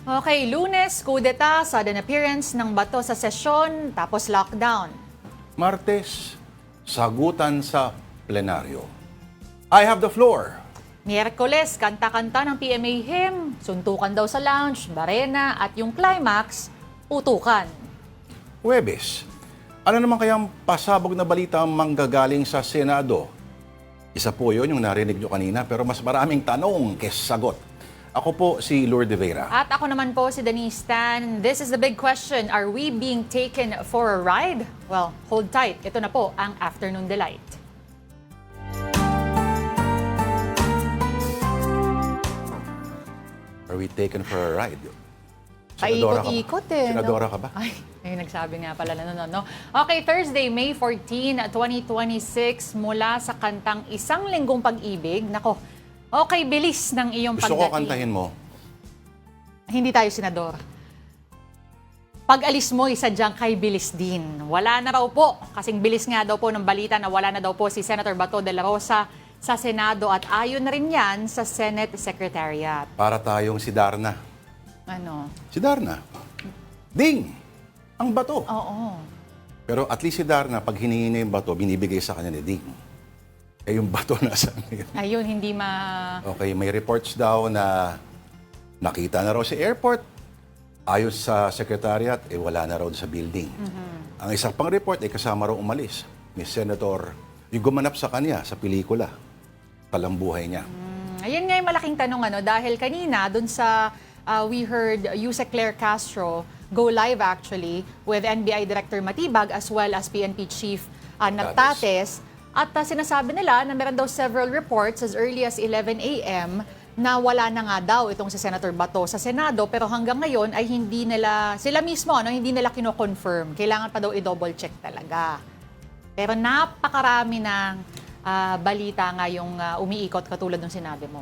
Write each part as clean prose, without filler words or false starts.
Okay, Lunes, kudeta, sudden appearance ng bato sa sesyon, tapos lockdown. Martes, sagutan sa plenaryo. I have the floor. Miyerkules, kanta-kanta ng PMA hymn, suntukan daw sa lounge, barena, at yung climax, utukan. Huwebes, ano naman kayang pasabog na balita ang manggagaling sa Senado? Isa po yun yung narinig nyo kanina, pero mas maraming tanong kaysa sagot. Ako po si Lourdes Vera. At ako naman po si Denise Tan. This is the big question. Are we being taken for a ride? Well, hold tight. Ito na po ang Afternoon Delight. Are we taken for a ride? Senadora ka ba? Paikot-ikot eh. Senadora ka ba? Ay, may nagsabi nga pala na no. Okay, Thursday, May 14, 2026, mula sa kantang Isang Linggong Pag-ibig. Nako, okay, bilis ng iyong Gusto pagdating. ko kantahin mo. Hindi tayo senador. Pag-alis mo, isa dyan kay bilis din. Wala na raw po, kasing bilis nga daw po ng balita na wala na daw po si Senator Bato de la Rosa sa Senado at ayon na rin yan sa Senate Secretariat. Para tayong si Darna. Ano? Si Darna. Ding! Ang bato. Oo. Pero at least si Darna, pag hiningi niya yung bato, binibigay sa kanya ni Ding. Eh yung bato nasa ngayon. Ayun, hindi Okay, may reports daw na nakita na raw sa airport. Ayon sa secretariat, wala na raw sa building. Ang isang pang report ay kasama raw umalis ni Senator, yung gumanap sa kanya sa pelikula. Talambuhay niya. Ayun nga yung malaking tanong, dahil kanina, dun sa we heard Yusek Claire Castro go live actually with NBI Director Matibag as well as PNP Chief Nagtates. At sinasabi nila na meron daw several reports as early as 11 a.m. na wala na nga daw itong si Senator Bato sa Senado, pero hanggang ngayon ay hindi nila, sila mismo, hindi nila kino-confirm. Kailangan pa daw i-double check talaga. Pero napakarami ng balita nga yung umiikot katulad ng sinabi mo.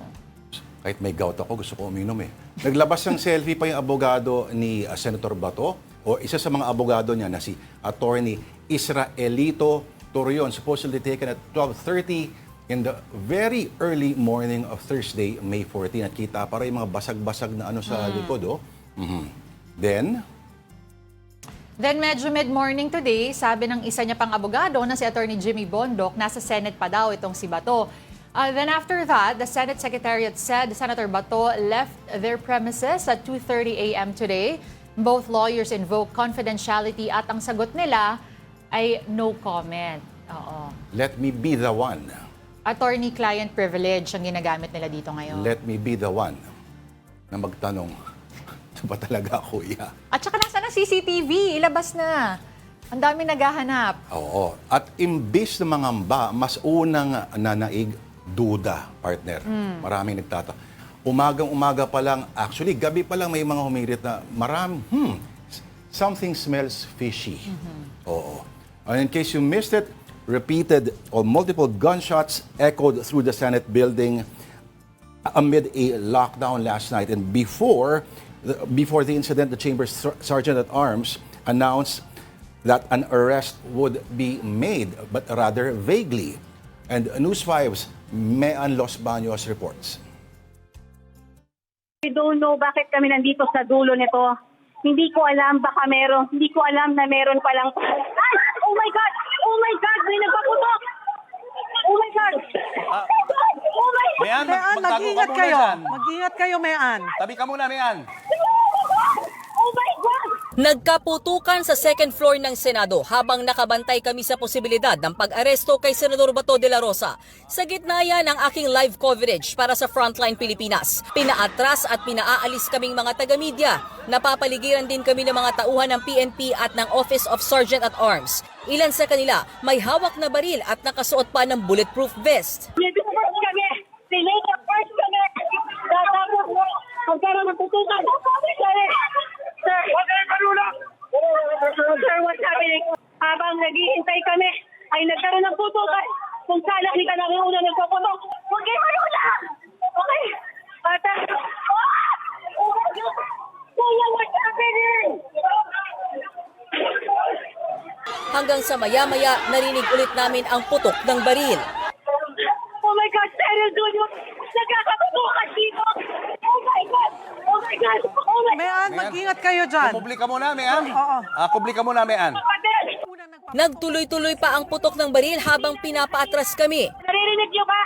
Kahit may gout ako, gusto ko uminom eh. Naglabas ng selfie pa yung abogado ni Senator Bato o isa sa mga abogado niya na si Attorney Israelito Torion, supposedly taken at 12:30 in the very early morning of Thursday, May 14. At kita pa rin yung mga basag-basag na sa likod. Then medyo mid-morning today, sabi ng isa niya pang abogado na si Attorney Jimmy Bondoc, nasa Senate pa daw itong si Bato. Then after that, the Senate Secretariat said Senator Bato left their premises at 2:30 a.m. today. Both lawyers invoked confidentiality at ang sagot nila ay no comment. Oo. let me be the one. Attorney-client privilege ang ginagamit nila dito ngayon. Let me be the one na magtanong, ito ba talaga ako iya? At saka nasa na CCTV, ilabas na. Ang dami naghahanap. Oo. At imbis na mangamba, mas unang nanaig, duda, partner. Maraming Umagang-umaga pa lang, actually, gabi pa lang may mga humirit na something smells fishy. Oo. And in case you missed it, repeated or multiple gunshots echoed through the Senate building amid a lockdown last night. And before the incident, the Chamber Sergeant-at-Arms announced that an arrest would be made, but rather vaguely. And News 5's Mean Los Baños reports. I don't know bakit kami nandito sa dulo nito. Hindi ko alam hindi ko alam na meron palang... Ay! Oh my God! Oh my God! May nagpaputok! Oh my God! Oh my God! Mayan, Mayan, magtago ka mag-ingat muna kayo. dyan. Mag-ingat kayo, Mayan. Tabi ka muna, Mayan. Oh my God! Nagkaputukan sa second floor ng Senado habang nakabantay kami sa posibilidad ng pag-aresto kay Senador Bato de la Rosa. Sa gitna yan ang aking live coverage para sa Frontline Pilipinas. Pinaatras at pinaalis kaming mga taga-media. Napapaligiran din kami ng mga tauhan ng PNP at ng Office of Sergeant-at-Arms. Ilan sa kanila may hawak na baril at nakasuot pa ng bulletproof vest. Dito first kami! Delay na first kami! Tapos mo! Pagkara magputukan! Sir! Huwag kayo marula! Sir, what's happening? Habang naghihintay kami, ay nagkaroon ng putukan. Kung saan nakita namin una nagpaputok. Huwag kayo marula! Okay? Bata! Oh my God! Kuya, what's happening? Hanggang sa maya-maya narinig ulit namin ang putok ng baril. Oh my God, Senator Junior! Nagkakatutukan dito! Oh my God! Oh my God! Oh my God! Mayan, Mag-ingat kayo dyan. Publika mo na, Mean. Oo. Publika mo na, Mean. Nagtuloy-tuloy pa ang putok ng baril habang pinapaatras kami. Naririnig niyo ba?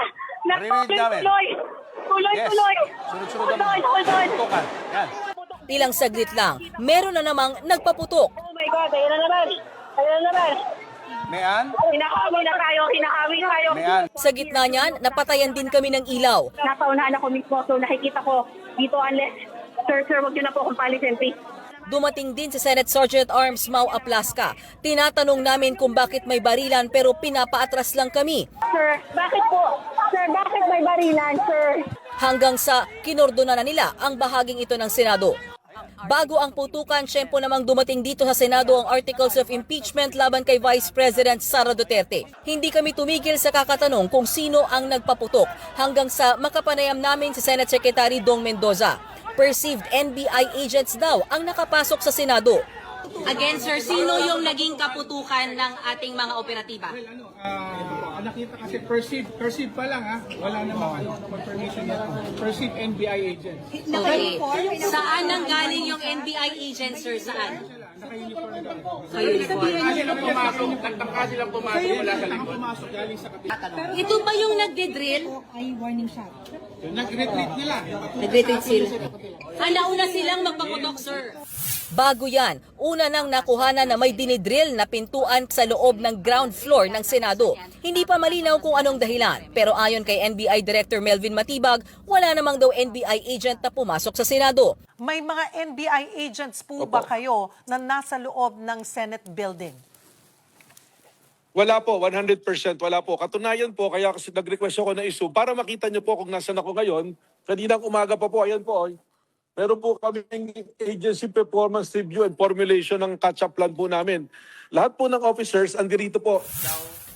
Naririnig namin. Tuloy-tuloy. Sunod-sunod ang Tuloy-tuloy. tutukan. Yan. Ilang saglit lang, meron na namang nagpaputok. Oh my God, ayun na naman. Ayun na naman. Mean. Hinakawi na tayo, hinakawi tayo. Mean. Sa gitna niyan, napatayan din kami ng ilaw. Nasa unahan ako mismo, so nakikita ko dito unless, sir, wag niyo na po akong palisin, please. Dumating din si Senate Sergeant Arms Mau Aplaska. Tinatanong namin kung bakit may barilan pero pinapaatras lang kami. Sir, bakit po? Sir, bakit may barilan, sir? Hanggang sa kinordona na nila ang bahaging ito ng Senado. Bago ang putukan, syempo namang dumating dito sa Senado ang articles of impeachment laban kay Vice President Sara Duterte. Hindi kami tumigil sa kakatanong kung sino ang nagpaputok hanggang sa makapanayam namin si Senate Secretary Dong Mendoza. Perceived NBI agents daw ang nakapasok sa Senado. Again, sir, sino yung naging kaputukan ng ating mga operatiba? Nakita kasi perceived pa lang ha. Wala namang confirmation yet. Perceived NBI agents. Okay. Saan nang galing yung NBI agent, sir? Saan? Naka-uniform. Kasi nung pumasok, nagtangka silang pumasok mula sa likod. Pumasok galing sa kapila. Ito ba yung nagde-drill? Nag-retreat nila. Nag-retreat sila. Nauna silang magpaputok, sir. Bago yan, una nang nakuhanan na may dinidrill na pintuan sa loob ng ground floor ng Senado. Hindi pa malinaw kung anong dahilan, pero ayon kay NBI Director Melvin Matibag, wala namang daw NBI agent na pumasok sa Senado. May mga NBI agents po ba kayo na nasa loob ng Senate building? Wala po, 100% wala po. Katunayan po, kaya kasi nag-request ako na issue para makita niyo po kung nasan ako ngayon. Kaninang umaga pa po, ayan po. Meron po kami agency performance review and formulation ng catch-up plan po namin. Lahat po ng officers andirito po.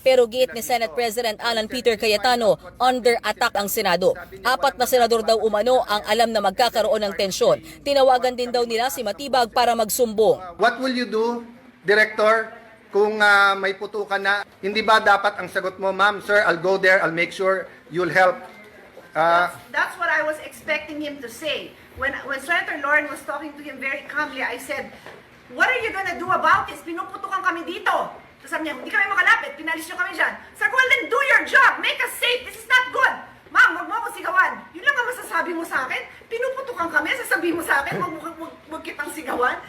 Pero giit ni Senate President Alan Peter Cayetano, under attack ang Senado. 4 na senador daw umano ang alam na magkakaroon ng tensyon. Tinawagan din daw nila si Matibag para magsumbong. What will you do, Director, kung may putukan na? Hindi ba dapat ang sagot mo, ma'am, sir, I'll go there, I'll make sure you'll help. That's what I was expecting him to say. When Senator Lauren was talking to him very calmly, I said, what are you gonna do about this? Pinuputukan kami dito. So sabi niya, hindi kami makalapit, pinalis niyo kami dyan. Sabi ko, well then do your job, make us safe, this is not good. Ma'am, wag mo ako sigawan. Yun lang ang masasabi mo sa akin. Pinuputukan kami, sasabihin mo sa akin, wag kitang sigawan.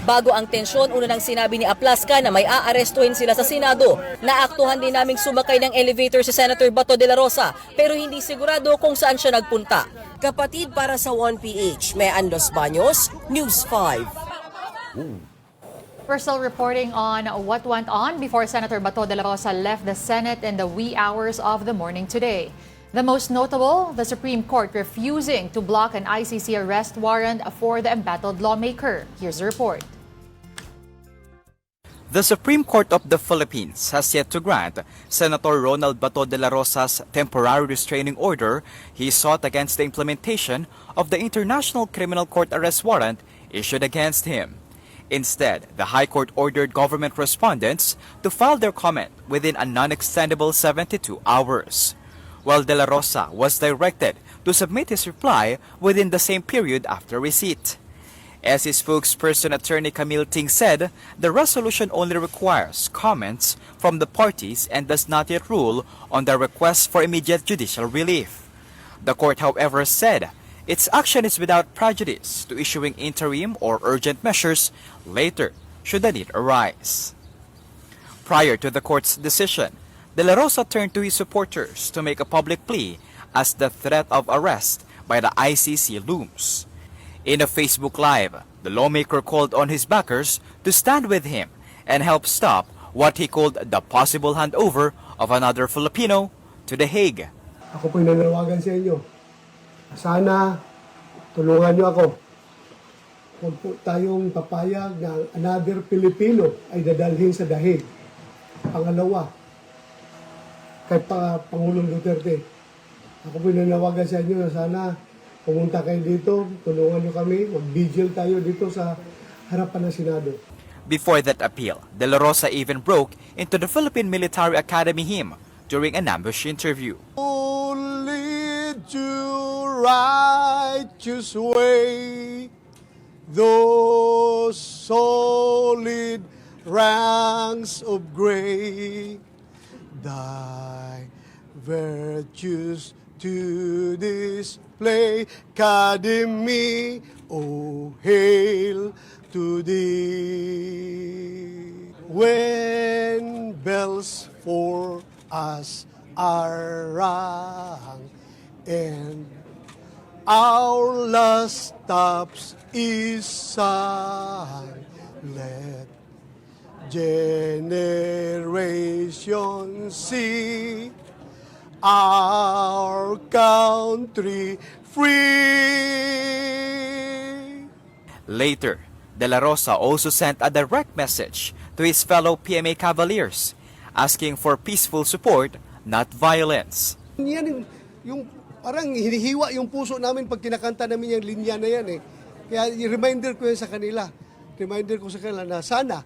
Bago ang tensyon, una nang sinabi ni Aplaska na may aarestuhin sila sa Senado. Naaktuhan din naming sumakay ng elevator si Senator Bato de la Rosa, pero hindi sigurado kung saan siya nagpunta. Kapatid para sa 1PH, Mean Los Baños, News 5. We're still reporting on what went on before Senator Bato de la Rosa left the Senate in the wee hours of the morning today. The most notable, the Supreme Court refusing to block an ICC arrest warrant for the embattled lawmaker. Here's the report. The Supreme Court of the Philippines has yet to grant Senator Ronald Bato de la Rosa's temporary restraining order he sought against the implementation of the International Criminal Court arrest warrant issued against him. Instead, the High Court ordered government respondents to file their comment within a non-extendable 72 hours, while de la Rosa was directed to submit his reply within the same period after receipt. As his spokesperson Attorney Camille Ting said, the resolution only requires comments from the parties and does not yet rule on the request for immediate judicial relief. The court, however, said its action is without prejudice to issuing interim or urgent measures later should the need arise. Prior to the court's decision, De La Rosa turned to his supporters to make a public plea as the threat of arrest by the ICC looms. In a Facebook Live, the lawmaker called on his backers to stand with him and help stop what he called the possible handover of another Filipino to The Hague. Ako po'y nananawagan sa inyo. Sana tulungan niyo ako. Huwag po tayong papayag na another Filipino ay dadalhin sa The Hague. Pangalawa, kay Pangulong Duterte. Ako po'y nananawagan sa inyo na sana pumunta kayo dito, tulungan niyo kami, mag-vigil tayo dito sa harapan ng Senado. Before that appeal, De La Rosa even broke into the Philippine Military Academy hymn during an ambush interview. Lead to righteous way, those solid ranks of gray, thy virtues to display. Academy, oh hail to thee. When bells for us are rung, and our last stops is sung, let generations see our country free. Later, De La Rosa also sent a direct message to his fellow PMA Cavaliers, asking for peaceful support, not violence. Yan yung parang hinihiwa yung puso namin pag kinakanta namin yung linya na yan eh. Kaya reminder ko yan sa kanila. Reminder ko sa kanila na sana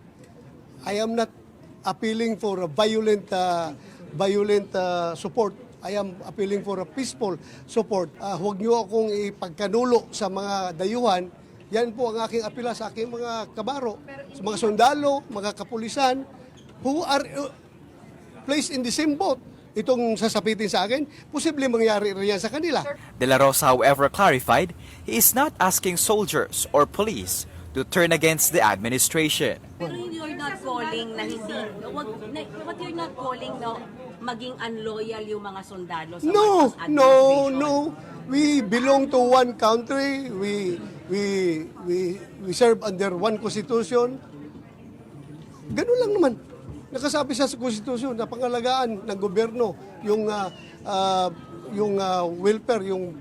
I am not appealing for a violent support. I am appealing for a peaceful support. Huwag niyo akong ipagkanulo sa mga dayuhan. Yan po ang aking apela sa aking mga kabaro, sa mga sundalo, mga kapulisan, who are placed in the same boat. Itong sasapitin sa akin, posible mangyari riyan sa kanila. De La Rosa, however, clarified he is not asking soldiers or police to turn against the administration. Pero you're not calling na hindi, what you're not calling na maging unloyal yung mga sundalo sa No, Marcos administration. no. We belong to one country. We serve under one constitution. Ganun lang naman. Nakasabi sa konstitusyon na pangalagaan ng gobyerno yung welfare, yung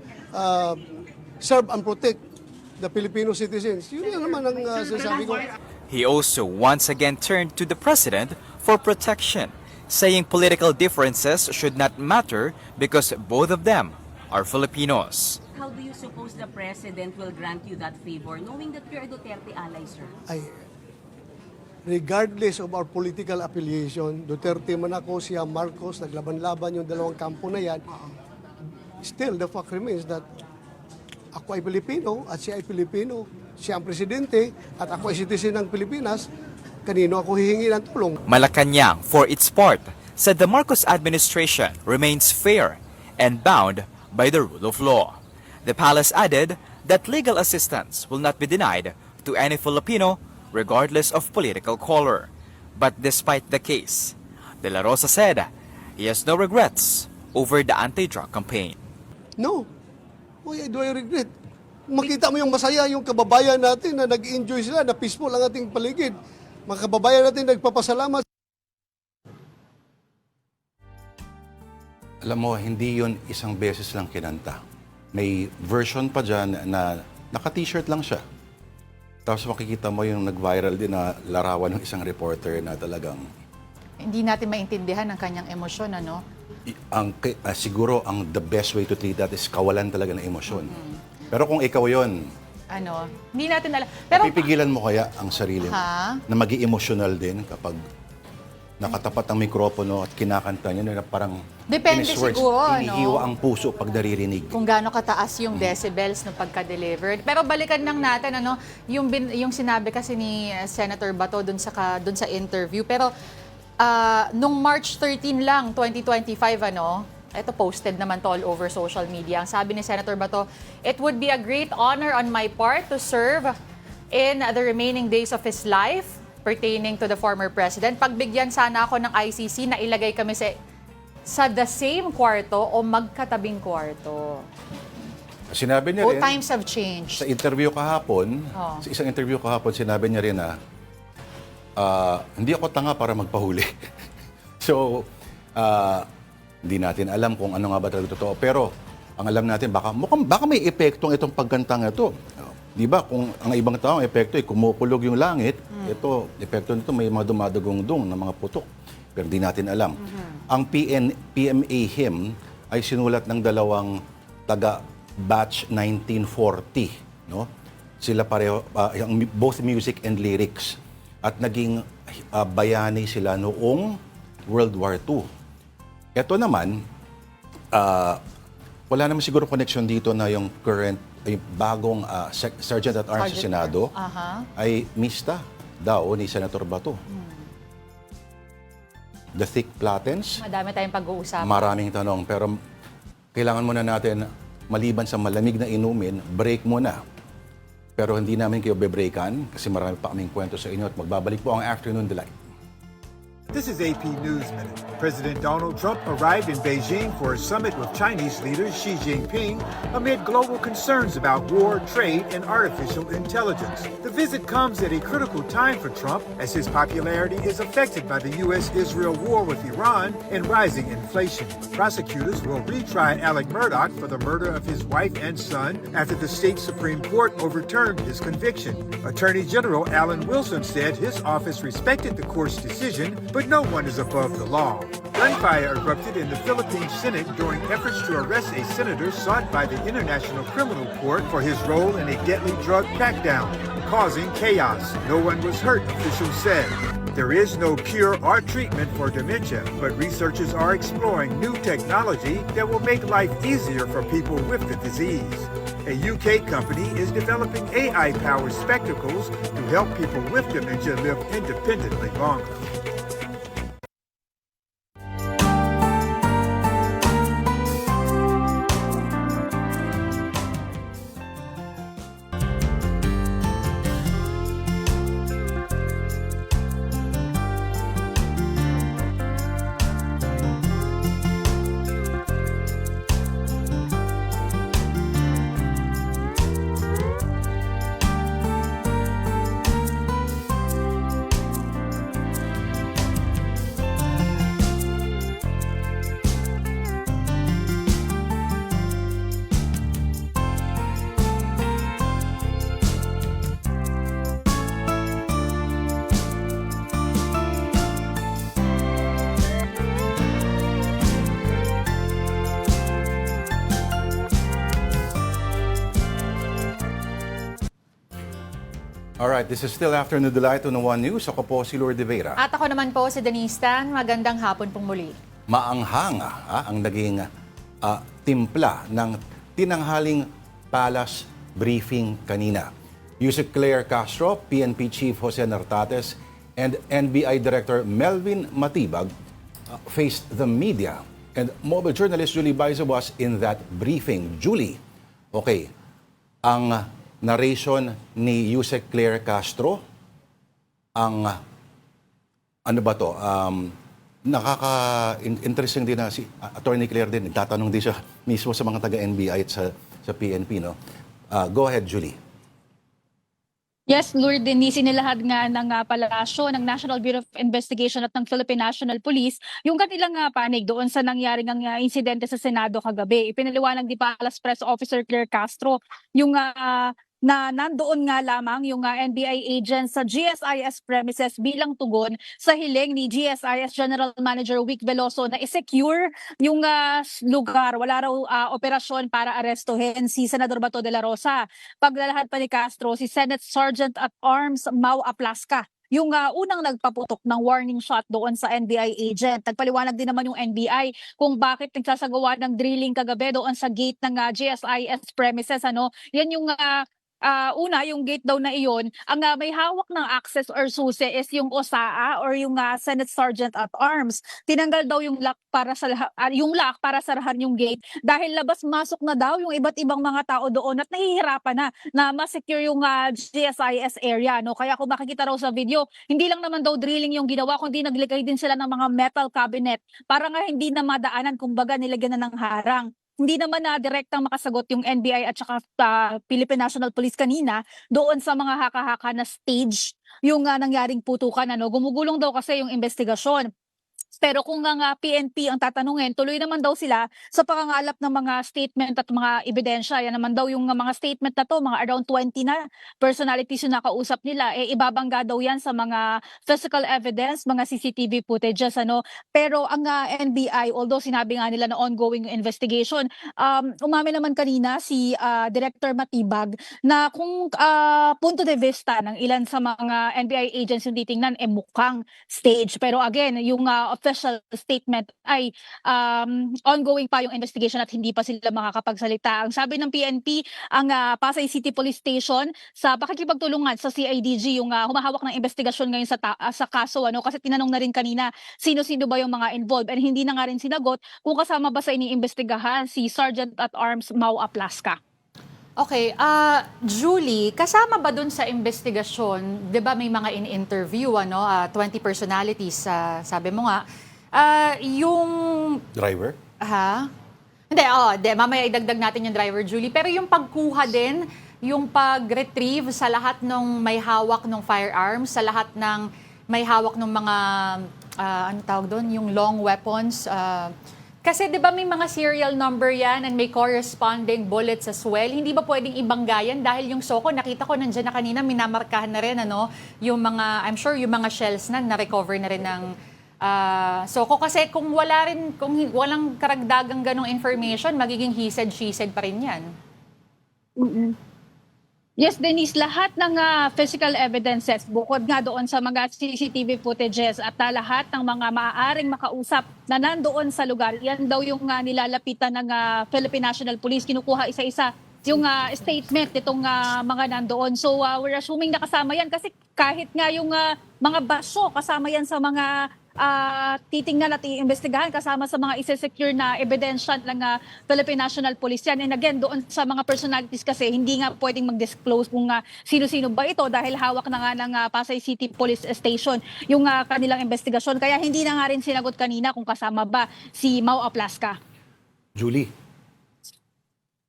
serve and protect the Filipino citizens. Yun lang naman ang sinasabi ko. He also once again turned to the president for protection, saying political differences should not matter because both of them are Filipinos. How do you suppose the president will grant you that favor, knowing that you're a Duterte ally, sir? Regardless of our political affiliation, Duterte man ako, siya Marcos, naglaban-laban yung dalawang kampo na yan, still the fact remains that ako ay Pilipino at siya ay Pilipino, siya ang presidente at ako ay citizen ng Pilipinas, kanino ako hihingi ng tulong? Malacanang, for its part, said the Marcos administration remains fair and bound by the rule of law. The palace added that legal assistance will not be denied to any Filipino regardless of political color. But despite the case, De La Rosa said he has no regrets over the anti-drug campaign. No. Why do I regret? Makita mo yung masaya yung kababayan natin na nag-enjoy sila, na peaceful ang ating paligid. Mga kababayan natin nagpapasalamat. Alam mo, hindi yun isang beses lang kinanta. May version pa dyan na naka-t-shirt lang siya. Tapos makikita mo yung nag-viral din na larawan ng isang reporter na talagang... Hindi natin maintindihan ang kanyang emosyon, ano? Siguro ang the best way to treat that is kawalan talaga ng emosyon. Pero kung ikaw yon, Ano? Hindi natin alam. Pero, pipigilan mo kaya ang sarili mo na maging emotional din kapag nakatapat ang mikropono at kinakanta niya na parang Depende in his words, siguro, ano? hinihiwa ang puso pag naririnig. kung gaano kataas yung decibels ng pagka-delivered. Pero balikan lang natin yung sinabi kasi ni Senator Bato dun sa interview. Pero nung March 13 lang 2025 ito posted naman to all over social media. Ang sabi ni Senator Bato, "It would be a great honor on my part to serve in the remaining days of his life pertaining to the former president. Pagbigyan sana ako ng ICC na ilagay kami sa the same kwarto o magkatabing kwarto." Sinabi niya Oh, rin, times have changed. sa interview kahapon, sa isang interview kahapon, sinabi niya rin na hindi ako tanga para magpahuli. So, hindi natin alam kung ano nga ba talaga totoo. Pero, ang alam natin, baka may epektong itong pagkantang ito. Di ba? Kung ang ibang tao, ang epekto ay kumukulog yung langit, ito, epekto nito may mga dumadagong-dung na mga putok. Pero hindi natin alam. Ang PMA hymn ay sinulat ng dalawang taga-batch 1940. No? Sila pareho, both music and lyrics. At naging bayani sila noong World War II. Ito naman, wala naman siguro connection dito na yung current ay bagong Sergeant at Arms sa Sergeant Senado Aha. ay mista daw ni Senator Bato. The thick platens, Madami tayong pag-uusapan. maraming tanong. Pero kailangan muna natin, maliban sa malamig na inumin, break muna. Pero hindi namin kayo bebreakan kasi marami pa kaming kwento sa inyo at magbabalik po ang Afternoon Delight. This is AP News Minute. President Donald Trump arrived in Beijing for a summit with Chinese leader Xi Jinping amid global concerns about war, trade, and artificial intelligence. The visit comes at a critical time for Trump as his popularity is affected by the U.S.-Israel war with Iran and rising inflation. Prosecutors will retry Alec Murdaugh for the murder of his wife and son after the state Supreme Court overturned his conviction. Attorney General Alan Wilson said his office respected the court's decision, but no one is above the law. Gunfire erupted in the Philippine Senate during efforts to arrest a senator sought by the International Criminal Court for his role in a deadly drug crackdown, causing chaos. No one was hurt, officials said. There is no cure or treatment for dementia, but researchers are exploring new technology that will make life easier for people with the disease. A UK company is developing AI-powered spectacles to help people with dementia live independently longer. Alright, this is still Afternoon Delight on One News. Ako po si Lourdes Vera. At ako naman po si Denise Tan. Magandang hapon pong muli. Maanghang ang naging timpla ng tinanghaling palace briefing kanina. Yusek Claire Castro, PNP Chief Jose Nartates, and NBI Director Melvin Matibag faced the media. And mobile journalist Julie Baiza was in that briefing. Julie, okay, ang narration ni Yusek Claire Castro, ang ano ba to, nakaka-interesting din na si Attorney Claire din, nagtatanong din siya mismo sa mga taga-NBI at sa PNP, no? Go ahead, Julie. Yes, Lord Denise, inilahad nga ng palasyo ng National Bureau of Investigation at ng Philippine National Police yung kanilang panig doon sa nangyaring insidente sa Senado kagabi. Ipinaliwanag ni Palace Press Officer Claire Castro yung na nandoon nga lamang yung NBI agents sa GSIS premises bilang tugon sa hiling ni GSIS General Manager Vic Veloso na i-secure yung lugar. Wala raw operasyon para arestuhin si Senador Bato de la Rosa. Paglalahad pa ni Castro, si Senate Sergeant at Arms Mau Aplasca yung unang nagpaputok ng warning shot doon sa NBI agent. Nagpaliwanag din naman yung NBI kung bakit nagsasagawa ng drilling kagabi doon sa gate ng GSIS premises. Yan yung una, yung gate daw na iyon, ang may hawak ng access or susi is yung OSAA or yung Senate Sergeant at Arms. Tinanggal daw yung lock para para sarahan yung gate dahil labas-masok na daw yung iba't ibang mga tao doon at nahihirapan na ma-secure yung GSIS area. Kaya kung makikita raw sa video, hindi lang naman daw drilling yung ginawa, kundi naglikay din sila ng mga metal cabinet para nga hindi na madaanan, kumbaga nilagyan na ng harang. Hindi naman na direktang makasagot yung NBI at saka Philippine National Police kanina doon sa mga haka-haka na stage yung nangyaring putukan. Gumugulong daw kasi yung investigasyon. Pero kung nga PNP ang tatanungin, tuloy naman daw sila sa pangangalap ng mga statement at mga ebidensya. Yan naman daw yung mga statement na to, mga around 20 na personalities yung nakausap nila. Ibabangga daw yan sa mga physical evidence, mga CCTV footages. Pero ang NBI, although sinabi nga nila na ongoing investigation, umamin naman kanina si Director Matibag na kung punto de vista ng ilan sa mga NBI agents yung titingnan, mukhang stage. Pero again, yung official official statement ay ongoing pa yung investigation at hindi pa sila makakapagsalita. Ang sabi ng PNP, ang Pasay City Police Station sa pakikipagtulungan sa CIDG yung humahawak ng investigasyon ngayon sa kaso, kasi tinanong na rin kanina sino-sino ba yung mga involved, and hindi na nga rin sinagot kung kasama ba sa iniimbestigahan si Sergeant at Arms Mau Aplaska. Okay, Julie, kasama ba dun sa investigasyon, 'di ba may mga in-interview 20 personalities, sabi mo nga, yung Driver? Hindi, mamaya idagdag natin yung driver, Julie, pero yung pagkuha din, yung pag-retrieve sa lahat ng may hawak ng firearms, sa lahat ng may hawak ng mga ano tawag doon, yung long weapons, kasi 'di ba may mga serial number yan and may corresponding bullets as well. Hindi ba pwedeng ibanggayan dahil yung Soko, nakita ko nandiyan na kanina, minamarkahan na rin yung mga, I'm sure yung mga shells na recover na rin ng Soko, kasi kung walang karagdagang ganong information, magiging he said she said pa rin yan. Yes, Denise, lahat ng physical evidences, bukod nga doon sa mga CCTV footages at lahat ng mga maaaring makausap na nandoon sa lugar, yan daw yung nilalapitan ng Philippine National Police. Kinukuha isa-isa yung statement nitong mga nandoon. So we're assuming na kasama yan kasi kahit nga yung mga baso, kasama yan sa mga titingnan at iimbestigahan, kasama sa mga isa-secure na ebidensya ng Philippine National Police yan. And again, doon sa mga personalities kasi, hindi nga pwedeng mag-disclose kung sino-sino ba ito dahil hawak na nga ng Pasay City Police Station yung kanilang investigasyon. Kaya hindi na nga rin sinagot kanina kung kasama ba si Mau Aplaska. Julie,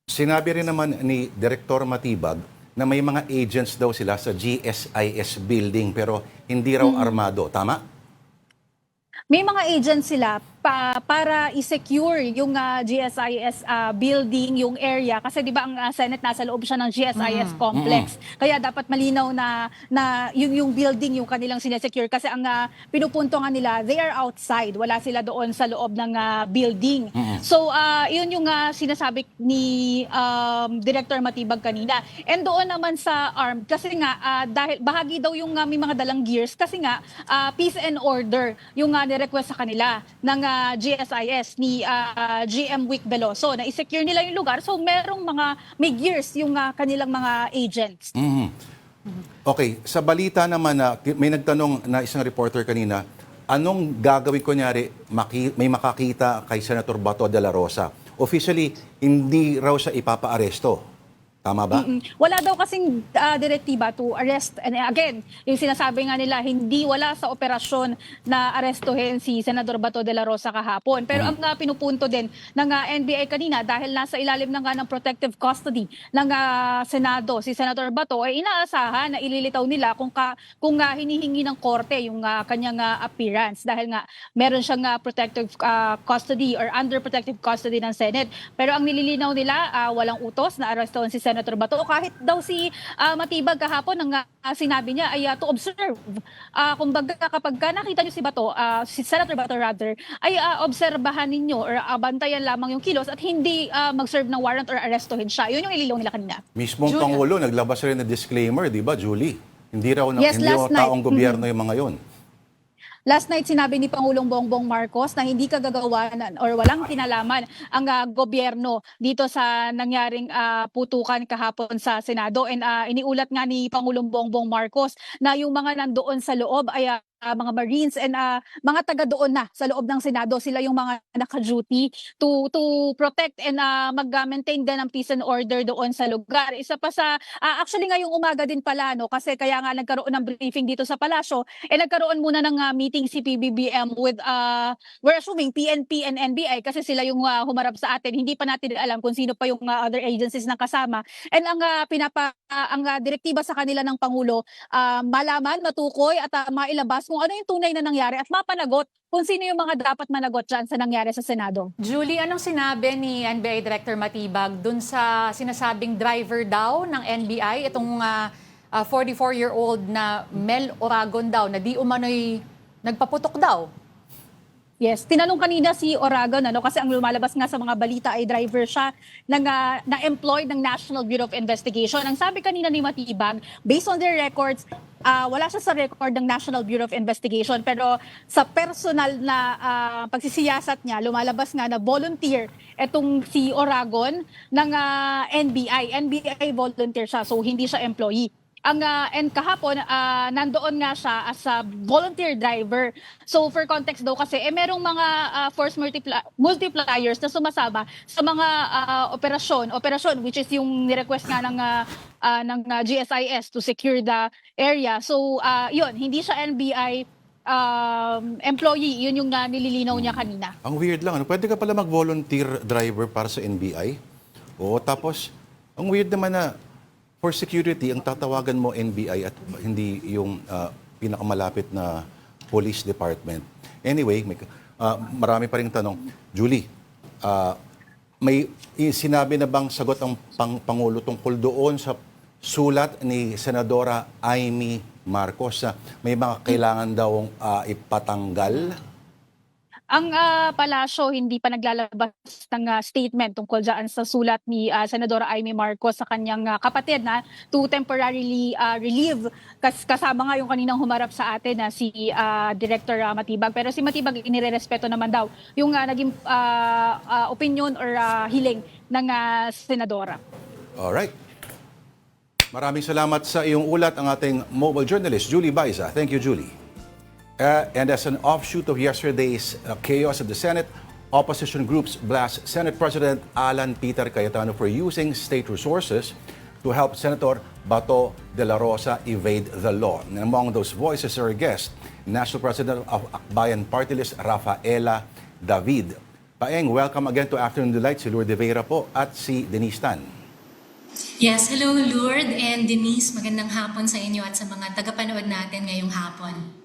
sinabi rin naman ni Director Matibag na may mga agents daw sila sa GSIS building pero hindi raw armado. Tama? May mga agents sila para i-secure yung GSIS building, yung area. Kasi di ba ang Senate nasa loob siya ng GSIS complex. Kaya dapat malinaw na yung building yung kanilang sinesecure. Kasi ang pinupunto nga nila, they are outside. Wala sila doon sa loob ng building. So yun yung sinasabi ni Director Matibag kanina. And doon naman sa armed, kasi nga dahil bahagi daw yung may mga dalang gears. Kasi nga peace and order yung ni-request sa kanila ng GSIS ni GM Wick Veloso na i-secure nila yung lugar. So merong may gears yung kanilang mga agents. Okay, sa balita naman may nagtanong na isang reporter kanina, anong gagawin kunyari may makakita kay Senator Bato de la Rosa? Officially, hindi raw siya ipapa-aresto. Tama ba? Wala daw kasing direktiba to arrest. And again, yung sinasabi nga nila, wala sa operasyon na arestuhin si Senador Bato de la Rosa kahapon. Pero ang pinupunto din ng NBI kanina, dahil nasa ilalim na nga ng protective custody ng Senado, si Senator Bato, ay inaasahan na ililitaw nila kung hinihingi ng korte yung kanyang appearance. Dahil nga meron siyang protective custody or under protective custody ng Senate. Pero ang nililinaw nila, walang utos na arestuhin si Senator Bato. Kahit daw si Matibag kahapon ang sinabi niya ay to observe. Kumbaga kapag nakita niyo si Bato, si Senator Bato rather, ay obserbahan ninyo or bantayan lamang yung kilos at hindi mag-serve ng warrant or arrestuhin siya. Yun yung ililaw nila kanina. Mismong Pangulo, naglabas rin na disclaimer, di ba, Julie? Hindi raw Yes, hindi raw last night. taong gobyerno yung mga yon. Last night, sinabi ni Pangulong Bongbong Marcos na hindi kagagawa or walang kinalaman ang gobyerno dito sa nangyaring putukan kahapon sa Senado. And iniulat nga ni Pangulong Bongbong Marcos na yung mga nandoon sa loob ay mga Marines and mga taga doon na sa loob ng Senado, sila yung mga naka-duty to protect and mag-maintain din ng peace and order doon sa lugar. Isa pa sa, actually ngayong umaga din pala, kasi kaya nga nagkaroon ng briefing dito sa Palasyo, nagkaroon muna ng meeting si PBBM with, we're assuming PNP and NBI kasi sila yung humarap sa atin. Hindi pa natin alam kung sino pa yung other agencies na kasama. And ang direktiba sa kanila ng Pangulo, malaman, matukoy at mailabas kung ano yung tunay na nangyari at mapanagot kung sino yung mga dapat managot dyan sa nangyari sa Senado. Julie, anong sinabi ni NBI Director Matibag dun sa sinasabing driver daw ng NBI, itong 44-year-old na Mel Oragon daw, na di umano'y nagpaputok daw? Yes, tinanong kanina si Oragon kasi ang lumalabas nga sa mga balita ay driver siya na employed ng National Bureau of Investigation. Ang sabi kanina ni Matibag, based on their records, wala siya sa record ng National Bureau of Investigation, pero sa personal na pagsisiyasat niya, lumalabas nga na volunteer etong si Oragon ng NBI. NBI volunteer siya, so hindi siya employee. And kahapon, nandoon nga siya as a volunteer driver. So for context daw kasi, merong mga force multipliers na sumasama sa mga operasyon, which is yung nirequest nga ng GSIS to secure the area. So yun, hindi siya NBI employee, yun yung nililinaw niya kanina. Ang weird lang, ano? Pwede ka pala mag-volunteer driver para sa NBI? Oo, tapos, ang weird naman na for security, ang tatawagan mo NBI at hindi yung pinakamalapit na police department. Anyway, marami pa ring tanong. Julie, may sinabi na bang sagot ang Pangulo tungkol doon sa sulat ni Senadora Amy Marcos na may mga kailangan daw ipatanggal? Ang palasyo hindi pa naglalabas ng statement tungkol dyan sa sulat ni Senadora Amy Marcos sa kanyang kapatid na to temporarily relieve. Kasama nga yung kaninang humarap sa atin na si Director Matibag. Pero si Matibag inirerespeto naman daw yung naging opinion or hiling ng Senadora. Alright. Maraming salamat sa iyong ulat ang ating mobile journalist, Julie Baiza. Thank you, Julie. And as an offshoot of yesterday's chaos at the Senate, opposition groups blast Senate President Alan Peter Cayetano for using state resources to help Senator Bato de la Rosa evade the law. And among those voices are a guest, National President of Akbayan Party List, Rafaela David. Paeng, welcome again to Afternoon Delight. Si Lourdes Vera po at si Denise Tan. Yes, hello Lourdes and Denise. Magandang hapon sa inyo at sa mga tagapanood natin ngayong hapon.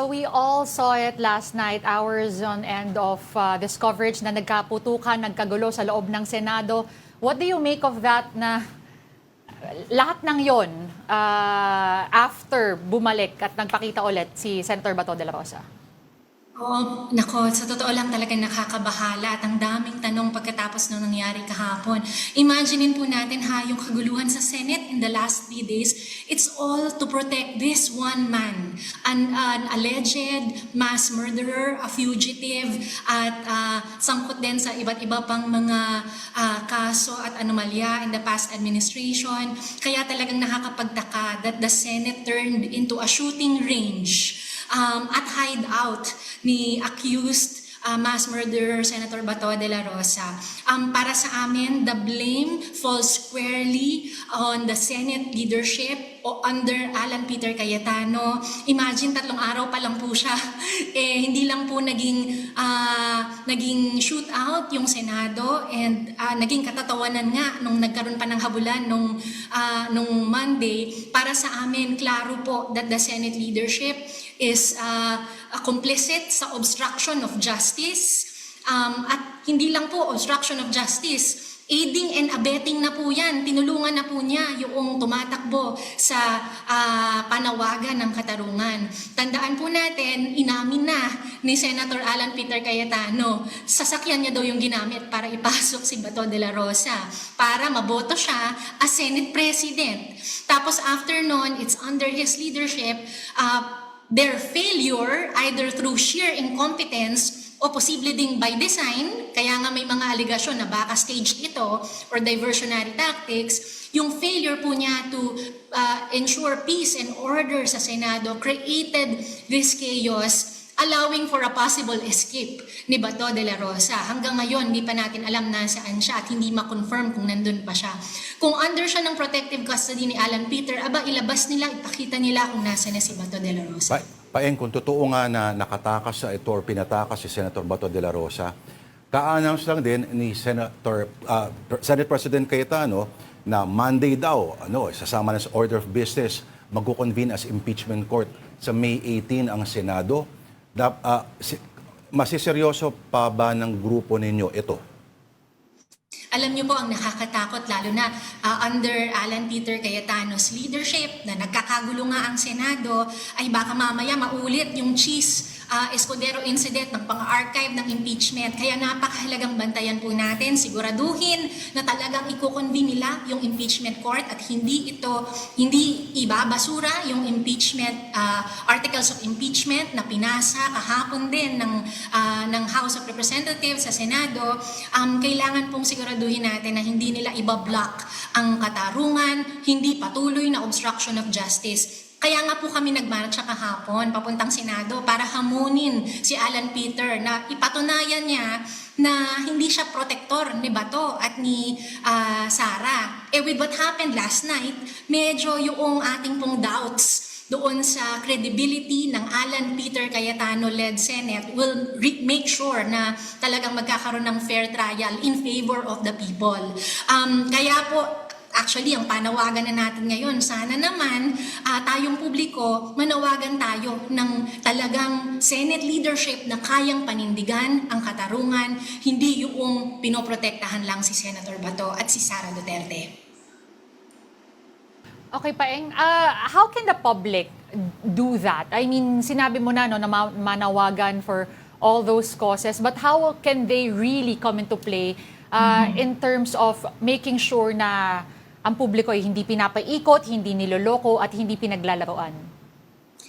We all saw it last night, hours on end of this coverage na nagkaputukan, nagkagulo sa loob ng Senado. What do you make of that na lahat ng yon after bumalik at nagpakita ulit si Senator Bato de la Rosa? Oo, nako, sa totoo lang talaga nakakabahala at ang daming tanong pagkatapos nung nangyari kahapon. Imaginein po natin yung kaguluhan sa Senate in the last 3 days. It's all to protect this one man, an alleged mass murderer, a fugitive, at sangkot din sa iba't iba pang mga kaso at anomalya in the past administration. Kaya talagang nakakapagtaka that the Senate turned into a shooting range at hideout ni accused mass murderer Senator Bato de la Rosa. Para sa amin, the blame falls squarely on the Senate leadership o under Alan Peter Cayetano. Imagine, 3 araw pa lang po siya. Hindi lang po naging shootout yung Senado and naging katatawanan nga nung nagkaroon pa ng habulan nung Monday. Para sa amin, klaro po that the Senate leadership is complicit sa obstruction of justice. At hindi lang po obstruction of justice, aiding and abetting na po yan. Tinulungan na po niya yung tumatakbo sa panawagan ng katarungan. Tandaan po natin, inamin na ni Senator Alan Peter Cayetano, sasakyan niya daw yung ginamit para ipasok si Bato de la Rosa para maboto siya as Senate President. Tapos after nun, it's under his leadership, their failure, either through sheer incompetence o posible ding by design, kaya nga may mga aligasyon na baka staged ito or diversionary tactics, yung failure po niya to ensure peace and order sa Senado created this chaos, allowing for a possible escape ni Bato de la Rosa. Hanggang ngayon, hindi pa natin alam nasaan siya at hindi ma-confirm kung nandun pa siya. Kung under siya ng protective custody ni Alan Peter, ilabas nila, ipakita nila kung nasa na si Bato de la Rosa. Paeng, kung totoo nga na nakatakas sa ito or pinatakas si Senator Bato de la Rosa, ka-announce lang din ni Senate President Cayetano na Monday daw, sasama na sa order of business, magkukonvene as impeachment court sa May 18 ang Senado. Masiseryoso pa ba ng grupo ninyo ito? Alam niyo po ang nakakatakot lalo na under Alan Peter Cayetano's leadership na nagkakagulo nga ang Senado ay baka mamaya maulit yung Cheese Escudero incident ng pang-archive ng impeachment. Kaya napakahalagang bantayan po natin, siguraduhin na talagang i-convene nila yung impeachment court at hindi ibabasura yung impeachment articles of impeachment na pinasa kahapon din ng House of Representatives sa Senado. Kailangan pong siguraduhin natin na hindi nila ibablock ang katarungan, hindi patuloy na obstruction of justice. Kaya nga po kami nagmarcha kahapon papuntang Senado para hamunin si Alan Peter na ipatunayan niya na hindi siya protektor ni Bato at ni Sara. With what happened last night, medyo yung ating pong doubts doon sa credibility ng Alan Peter Cayetano-led Senate will make sure na talagang magkakaroon ng fair trial in favor of the people. Kaya po, actually, ang panawagan na natin ngayon, sana naman tayong publiko, manawagan tayo ng talagang Senate leadership na kayang panindigan ang katarungan, hindi yung pinoprotektahan lang si Senator Bato at si Sara Duterte. Okay, Paeng, how can the public do that? I mean, sinabi mo na, no, na manawagan for all those causes, but how can they really come into play in terms of making sure na ang publiko ay hindi pinapaikot, hindi niloloko, at hindi pinaglalaroan?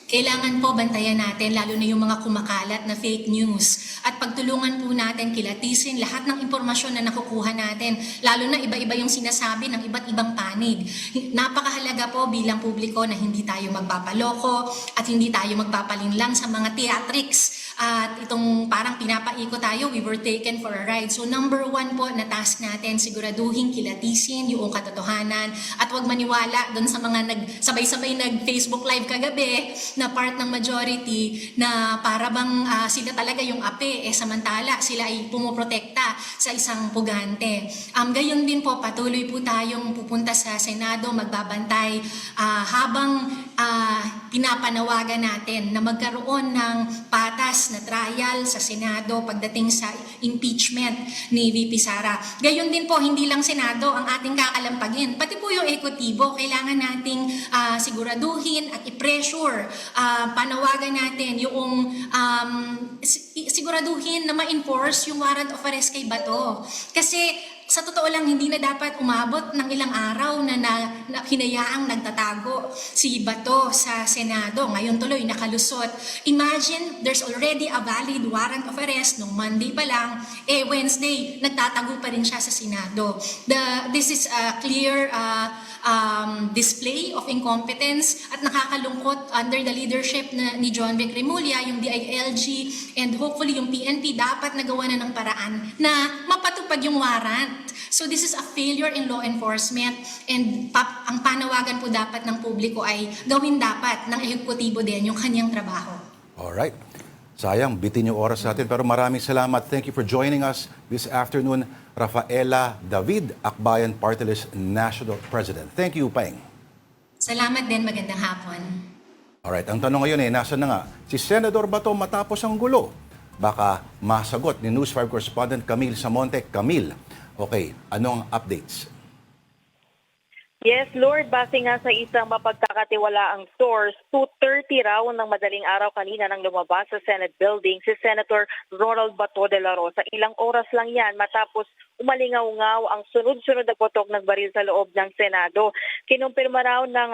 Kailangan po bantayan natin lalo na yung mga kumakalat na fake news at pagtulungan po natin kilatisin lahat ng impormasyon na nakukuha natin, lalo na iba-iba yung sinasabi ng iba't ibang panig. Napakahalaga po bilang publiko na hindi tayo magpapaloko at hindi tayo magpapalinlang sa mga theatrics. At itong parang pinapaiko tayo, we were taken for a ride. So number 1 po na task natin, siguraduhin kilatisin yung katotohanan at huwag maniwala doon sa mga sabay-sabay nag-Facebook live kagabi na part ng majority na para bang sila talaga yung ape, samantala sila ay pumoprotekta sa isang pugante. Gayon din po, patuloy po tayong pupunta sa Senado, magbabantay habang pinapanawagan natin na magkaroon ng patas na trial sa Senado pagdating sa impeachment ni VP Sara. Gayon din po, hindi lang Senado ang ating kakalampagin, pati po yung ekotibo, kailangan nating siguraduhin at i-pressure, panawagan natin yung siguraduhin na ma-enforce yung warrant of arrest kay Bato. Kasi sa totoo lang, hindi na dapat umabot ng ilang araw na hinayaang nagtatago si Bato sa Senado. Ngayon tuloy nakalusot. Imagine, there's already a valid warrant of arrest nung Monday pa lang. Wednesday, nagtatago pa rin siya sa Senado. This is a clear display of incompetence at nakakalungkot under the leadership ni John Vic Remulla, yung DILG, and hopefully yung PNP dapat nagawa na ng paraan na mapatupad yung warrant. So this is a failure in law enforcement and ang panawagan po dapat ng publiko ay gawin dapat ng ehekutibo din yung kanyang trabaho. Alright. Sayang, bitin yung oras natin pero maraming salamat. Thank you for joining us this afternoon. Rafaela David, Akbayan Party List National President. Thank you, Paeng. Salamat din, magandang hapon. Alright, ang tanong ngayon nasa na nga si Senador Bato matapos ang gulo? Baka masagot ni News 5 correspondent Camille Samonte. Camille, okay, ano ang updates? Yes, Lord, base nga sa isang mapagkakatiwalaang source, 2:30 raw ng madaling araw kanina nang lumabas sa Senate building si Senator Ronald Bato de la Rosa. Ilang oras lang yan matapos umalingaw-ngaw ang sunod-sunod na putok ng baril sa loob ng Senado. Kinumpirma raw ng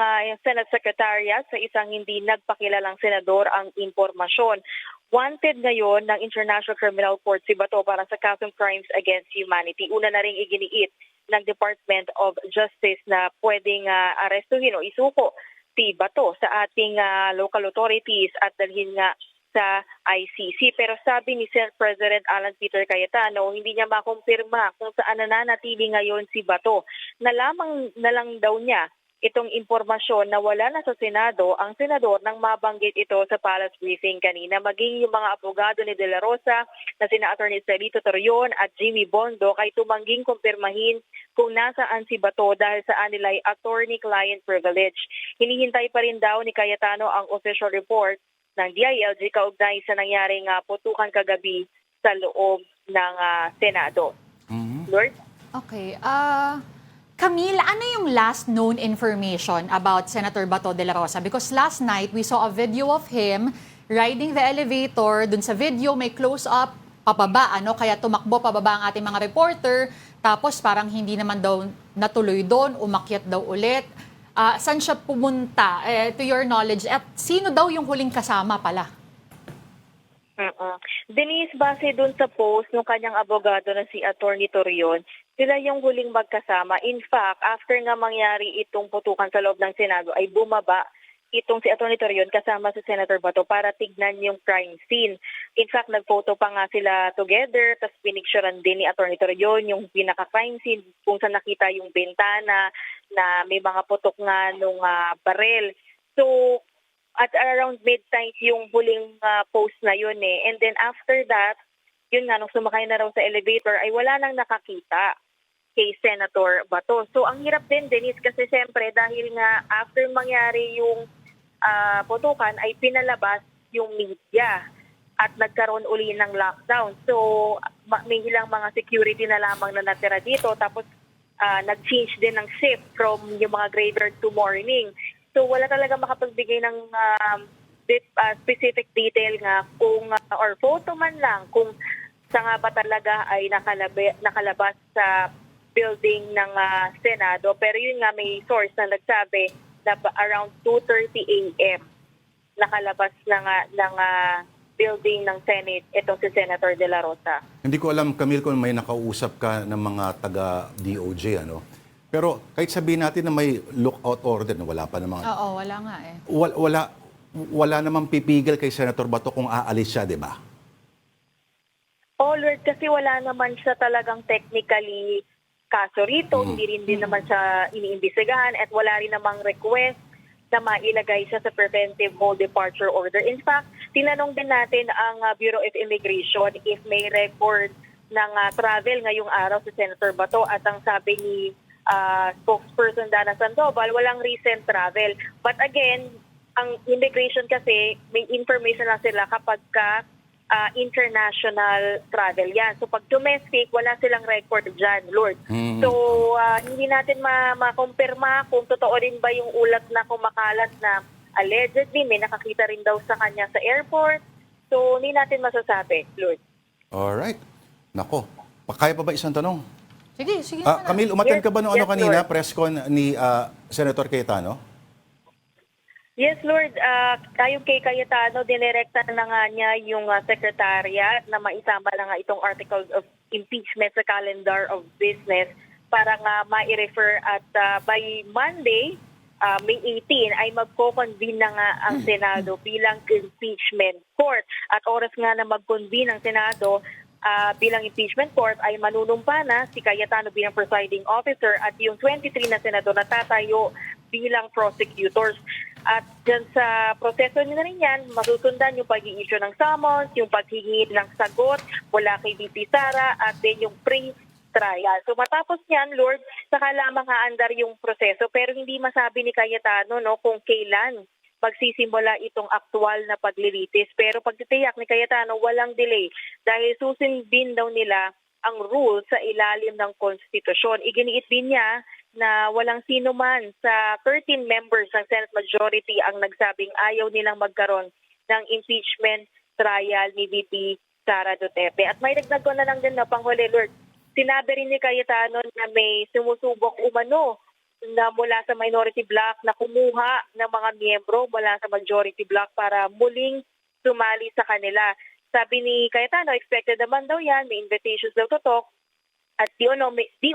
Senate Secretariat sa isang hindi nagpakilalang senador ang impormasyon. Wanted ngayon ng International Criminal Court si Bato para sa kasong crimes against humanity. Una na ring iginiit ng Department of Justice na pwedeng arestuhin o isuko si Bato sa ating local authorities at dalhin nga sa ICC. Pero sabi ni Senate President Alan Peter Cayetano, hindi niya makumpirma kung saan nananatili ngayon si Bato. Nalamang na lang daw niya itong impormasyon na wala na sa Senado ang senador nang mabanggit ito sa palace briefing kanina. Maging yung mga abogado ni De La Rosa na sina Attorney Celito Torion at Jimmy Bondo ay tumangging kumpirmahin kung nasaan si Bato dahil sa anilay attorney-client privilege. Hinihintay pa rin daw ni Cayetano ang official report ng DILG kaugnay sa nangyaring putukan kagabi sa loob ng Senado. Lord? Okay. Camille, ano yung last known information about Senator Bato de la Rosa? Because last night, we saw a video of him riding the elevator. Dun sa video, may close-up, pababa, kaya tumakbo pababa ang ating mga reporter. Tapos parang hindi naman daw natuloy doon, umakyat daw ulit. Saan siya pumunta, to your knowledge? At sino daw yung huling kasama pala? Denise, base dun sa post ng kanyang abogado na si Attorney Torion, sila yung huling magkasama. In fact, after nga mangyari itong putukan sa loob ng Senado, ay bumaba itong si Attorney Torion kasama si Senator Bato para tignan yung crime scene. In fact, nagphoto pa nga sila together, tapos pinicturean din ni Attorney Torion yung pinaka-crime scene kung saan nakita yung bintana na may mga putok nga nung barel. So, at around midnight yung huling post na yun eh. And then after that, yun nga, nung sumakay na raw sa elevator, ay wala nang nakakita kay Senator Bato. So ang hirap din, Denise, kasi siyempre dahil nga after mangyari yung putukan, ay pinalabas yung media at nagkaroon uli ng lockdown. So may ilang mga security na lamang na natira dito. Tapos nag-change din ng shift from yung mga graveyard to morning. So wala talaga makapagbigay ng specific detail nga kung or photo man lang kung sa nga ba talaga ay nakalabas sa building ng Senado. Pero yun nga, may source na nagsabi na around 2:30 a.m. nakalabas ng building ng Senate itong si Senator De La Rosa. Hindi ko alam, Camille, kung may nakausap ka ng mga taga-DOJ, Pero kahit sabihin natin na may lookout order na wala pa namang... Oo, wala nga eh. Wala namang pipigil kay Senator Bato kung aalis siya, di ba? Oh Lord, kasi wala naman siya talagang technically kaso rito. Hindi din naman siya iniimbestigahan at wala rin namang request na mailagay siya sa preventive hold departure order. In fact, tinanong din natin ang Bureau of Immigration if may record ng travel ngayong araw si Senator Bato at ang sabi ni spokesperson Dana Sandoval, walang recent travel. But again, ang immigration kasi, may information lang sila kapag international travel yan. So pag domestic, wala silang record dyan, Lord. So hindi natin makumpirma kung totoo rin ba yung ulat na kumakalat na allegedly may nakakita rin daw sa kanya sa airport. So hindi natin masasabi, Lord. Alright. Nako, kaya pa ba isang tanong? Sige Camille, umattend ka ba nung kanina, Lord. press con ni Senator Cayetano? Yes, Lord. Ayon kay Cayetano, dinirekta na nga niya yung secretariat na maisama na nga itong articles of impeachment sa calendar of business para nga ma-refer at by Monday, May 18, ay magko-convene na nga ang Senado bilang impeachment court. At oras nga na mag-convene ang Senado, bilang impeachment court ay manunumpa na si Cayetano bilang presiding officer at yung 23 na senador na tatayo bilang prosecutors. At dyan sa proseso nila rin yan, masusundan yung pag-i-issue ng summons, yung paghingi ng sagot mula kay VP Sara at then yung pre-trial. So matapos yan, Lord, saka lamang haandar yung proseso pero hindi masabi ni Cayetano kung kailan magsisimula itong aktual na paglilitis. Pero pagtitiyak ni Cayetano, walang delay dahil susundin daw nila ang rules sa ilalim ng konstitusyon. Iginiit din niya na walang sino man sa 13 members ng Senate majority ang nagsabing ayaw nilang magkaroon ng impeachment trial ni VP Sara Duterte. At may dagdag ko na lang din na panghuli, Lord. Sinabi rin ni Cayetano na may sumusubok umano na mula sa minority bloc na kumuha ng mga miyembro mula sa majority bloc para muling sumali sa kanila. Sabi ni Cayetano, expected naman daw yan, may invitations daw to talk, at di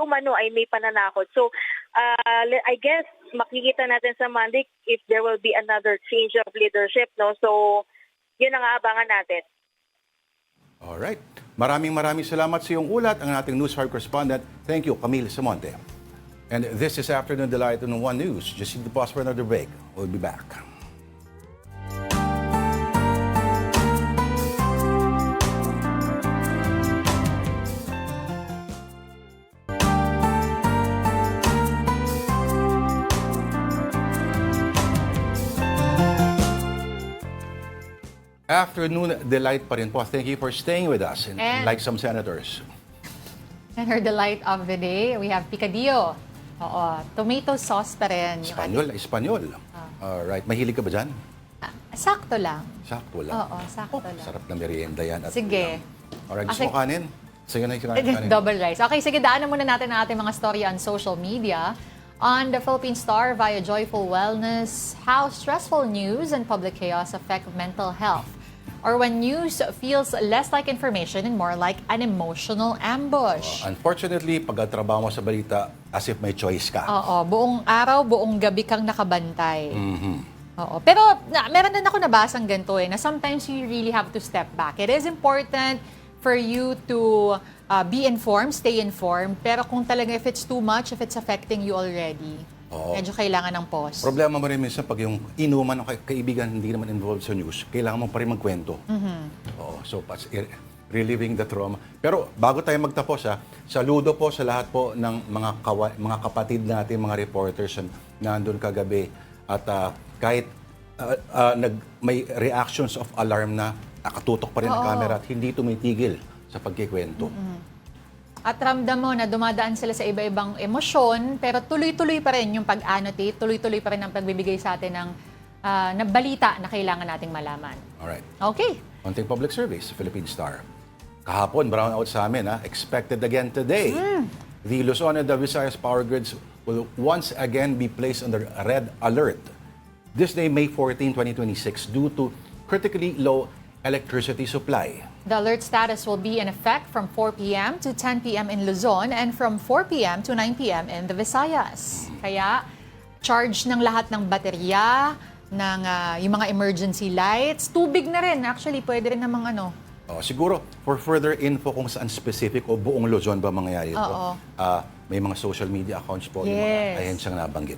umano ay may pananakot. So, I guess, makikita natin sa Monday if there will be another change of leadership. So, yun ang aabangan natin. Alright. Maraming salamat sa iyong ulat, ang ating News 5 correspondent. Thank you, Camille Samonte. And this is Afternoon Delight on One News. Just need to pause for another break. We'll be back. Afternoon Delight pa rin po. Thank you for staying with us. And like some senators. And her delight of the day, we have picadillo. Oo, tomato sauce pa rin. Yung Espanyol. Alright. Mahilig ka ba dyan? sakto lang. Sakto lang. Oo, sakto lang. Sarap na merienda yan. At Sige. Alright, gusto mo kanin? Sige na, kanin. Double rice. Okay, sige, daanan muna natin ang ating mga storya on social media. On the Philippine Star via Joyful Wellness, how stressful news and public chaos affect mental health. Or when news feels less like information and more like an emotional ambush. Unfortunately, pagkatrabaho mo sa balita, as if may choice ka. Oo, buong araw, buong gabi kang nakabantay. Mhm. Oo. Pero meron din ako nabasang ganito na sometimes you really have to step back. It is important for you to be informed, stay informed. Pero kung talaga if it's too much, if it's affecting you already, medyo kailangan ng pause. Problema mo rin minsan pag yung inuman ng kaibigan hindi naman involved sa news, kailangan mo pa rin magkwento. Oo, so reliving the trauma. Pero bago tayo magtapos, saludo po sa lahat po ng mga kapatid natin, mga reporters na nandun kagabi. At kahit may reactions of alarm na nakatutok pa rin ang camera at hindi tumitigil sa pagkikwento. At ramdam mo na dumadaan sila sa iba-ibang emosyon, pero tuloy-tuloy pa rin yung pag-annotate, tuloy-tuloy pa rin ang pagbibigay sa atin ng balita na kailangan nating malaman. Alright. Okay. Konting public service, Philippine Star. Kahapon, brown out sa amin, expected again today. The Luzon and the Visayas power grids will once again be placed under red alert. This day, May 14, 2026, due to critically low electricity supply. The alert status will be in effect from 4 p.m. to 10 p.m. in Luzon and from 4 p.m. to 9 p.m. in the Visayas. Kaya, charge ng lahat ng baterya, ng yung mga emergency lights, tubig na rin. Actually, pwede rin namang Siguro, for further info kung saan specific o buong Luzon ba mangyayari ito, may mga social media accounts po, yung mga ahensyang nabanggit.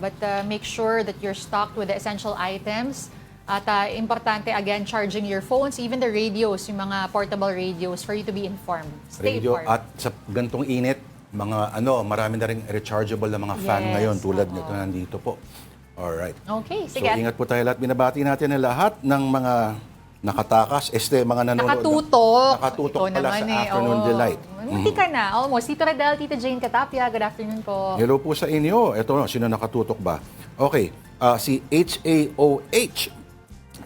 But make sure that you're stocked with the essential items. At importante, again, charging your phones, even the radios, yung mga portable radios for you to be informed. Stay Radio informed. at sa gantong init, marami na rin rechargeable na mga fan ngayon tulad nito nandito po. Alright. Okay, sige. So ingat po tayo lahat. Binabati natin ang lahat ng mga nakatakas, mga nanonood. Nakatutok Ikaw pala naman sa Afternoon Delight. Hindi ka na, almost. Tito Redel, Tita Jane Katapia, good afternoon po. Hello po sa inyo. Ito, sino nakatutok ba? Okay, si HAOH,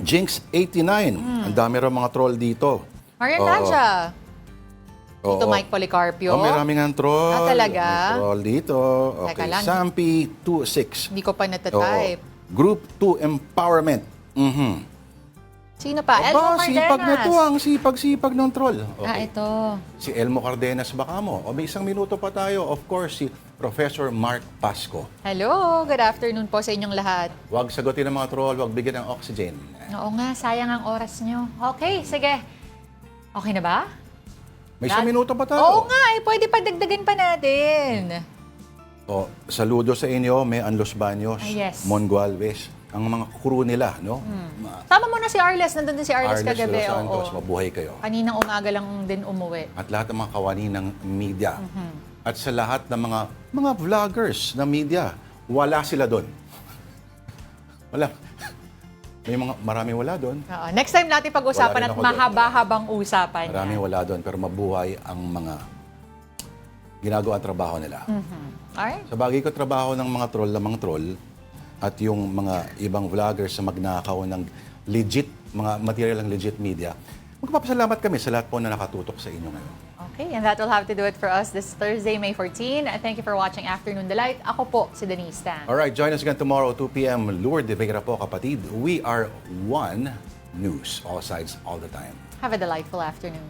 Jinx 89. Ang dami rin mga troll dito. Marian Nadja. Tito Oo. Mike Policarpio. May maraming ang troll. Talaga? May troll dito. Okay, Teka lang. Sampi 26. Hindi ko pa natatype. Group 2 Empowerment. Sino pa? Elmo Cardenas. Sipag na to, ang sipag-sipag ng troll. Ito. Si Elmo Cardenas baka mo. May isang minuto pa tayo. Of course, si Professor Mark Pasco. Hello, good afternoon po sa inyong lahat. Huwag sagutin ng mga troll, huwag bigyan ng oxygen. Oo nga, sayang ang oras nyo. Okay, sige. Okay na ba? May isang minuto pa tayo. Oo nga, pwede pa dagdagan pa natin. Saludo sa inyo, may Anlos Baños, Yes. Mon Gualvez, ang mga crew nila, no? Tama mo na si Arles, nandun din si Arles Arles kagabi. de los Santos, Oo. mabuhay kayo. Kaninang umaga lang din umuwi. At lahat ng mga kawani ng media. At sa lahat ng mga vloggers na media, wala sila doon. Wala. Marami wala doon. Oo. Next time natin pag-usapan Wala rin at ako doon. mahaba-habang usapan. Marami wala doon, pero mabuhay ang mga ginagawa ang trabaho nila. Alright. Sa bagay ko, trabaho ng mga troll at yung mga ibang vloggers na magnakaw ng legit, mga material ng legit media, magpapasalamat kami sa lahat po na nakatutok sa inyo ngayon. Okay, and that will have to do it for us this Thursday, May 14. Thank you for watching Afternoon Delight. Ako po, si Denise Tan. Alright, join us again tomorrow, 2 p.m. Lourdes de Vera po, kapatid. We are one news, all sides, all the time. Have a delightful afternoon.